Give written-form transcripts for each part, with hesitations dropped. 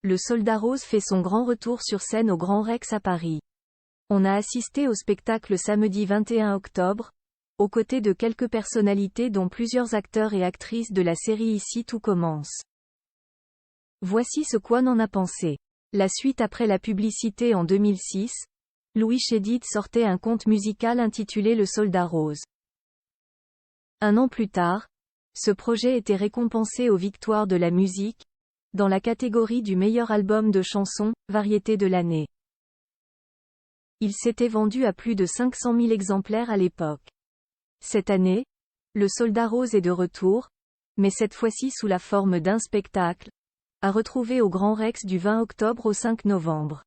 le Soldat Rose fait son grand retour sur scène au Grand Rex à Paris. On a assisté au spectacle samedi 21 octobre, aux côtés de quelques personnalités dont plusieurs acteurs et actrices de la série Ici tout commence. Voici ce qu'on en a pensé. La suite après la publicité en 2006, Louis Chédid sortait un conte musical intitulé Le Soldat Rose. Un an plus tard, ce projet était récompensé aux Victoires de la musique, dans la catégorie du meilleur album de chansons, variété de l'année. Il s'était vendu à plus de 500 000 exemplaires à l'époque. Cette année, Le Soldat Rose est de retour, mais cette fois-ci sous la forme d'un spectacle, à retrouver au Grand Rex du 20 octobre au 5 novembre.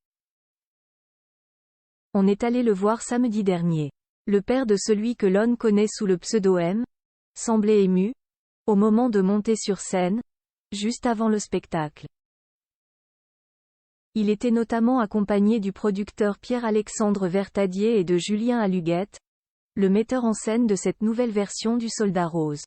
On est allé le voir samedi dernier. Le père de celui que l'on connaît sous le pseudo M semblait ému, au moment de monter sur scène, juste avant le spectacle. Il était notamment accompagné du producteur Pierre-Alexandre Vertadier et de Julien Aluguette, le metteur en scène de cette nouvelle version du Soldat Rose.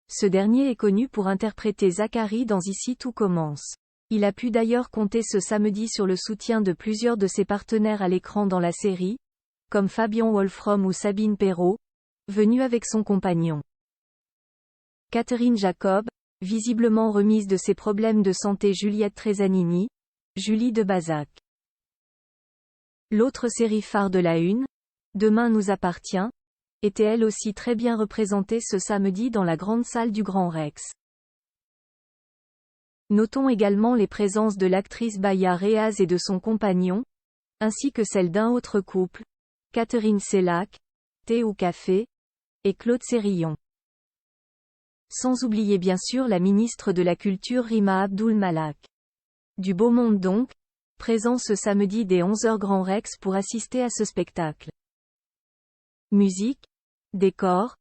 Ce dernier est connu pour interpréter Zachary dans Ici tout commence. Il a pu d'ailleurs compter ce samedi sur le soutien de plusieurs de ses partenaires à l'écran dans la série, comme Fabien Wolfram ou Sabine Perrault, venue avec son compagnon. Catherine Jacob, visiblement remise de ses problèmes de santé Juliette Tresanini, Julie de Bazac. L'autre série phare de la Une, Demain nous appartient, était elle aussi très bien représentée ce samedi dans la grande salle du Grand Rex. Notons également les présences de l'actrice Baya Reaz et de son compagnon, ainsi que celle d'un autre couple, Catherine Sellac, Thé ou Café, et Claude Sérillon. Sans oublier bien sûr la ministre de la Culture Rima Abdul Malak. Du beau monde donc, présent ce samedi dès 11h Grand Rex pour assister à ce spectacle. Musique, décor,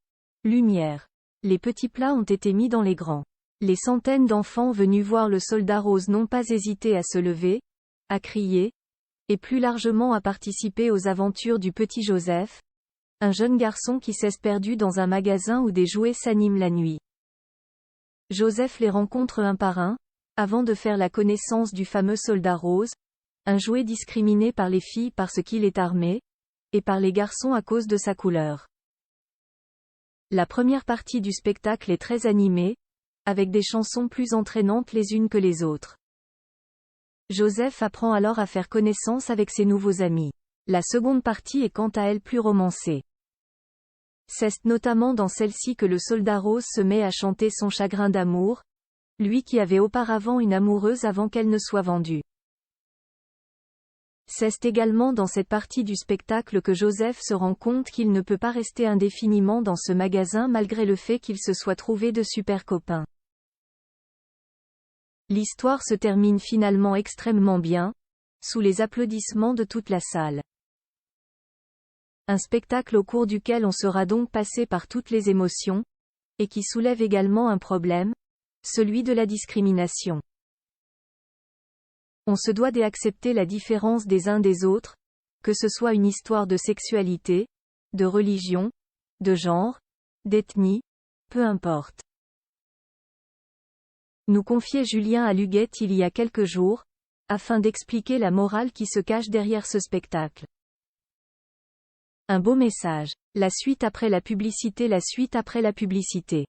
lumière. Les petits plats ont été mis dans les grands. Les centaines d'enfants venus voir le Soldat Rose n'ont pas hésité à se lever, à crier, et plus largement à participer aux aventures du petit Joseph, un jeune garçon qui s'est perdu dans un magasin où des jouets s'animent la nuit. Joseph les rencontre un par un, avant de faire la connaissance du fameux Soldat Rose, un jouet discriminé par les filles parce qu'il est armé, et par les garçons à cause de sa couleur. La première partie du spectacle est très animée, avec des chansons plus entraînantes les unes que les autres. Joseph apprend alors à faire connaissance avec ses nouveaux amis. La seconde partie est quant à elle plus romancée. C'est notamment dans celle-ci que le Soldat Rose se met à chanter son chagrin d'amour, lui qui avait auparavant une amoureuse avant qu'elle ne soit vendue. C'est également dans cette partie du spectacle que Joseph se rend compte qu'il ne peut pas rester indéfiniment dans ce magasin malgré le fait qu'il se soit trouvé de super copains. L'histoire se termine finalement extrêmement bien, sous les applaudissements de toute la salle. Un spectacle au cours duquel on sera donc passé par toutes les émotions, et qui soulève également un problème, celui de la discrimination. On se doit d'accepter la différence des uns des autres, que ce soit une histoire de sexualité, de religion, de genre, d'ethnie, peu importe. Nous confiait Julien Aluguette il y a quelques jours, afin d'expliquer la morale qui se cache derrière ce spectacle. Un beau message. La suite après la publicité. La suite après la publicité.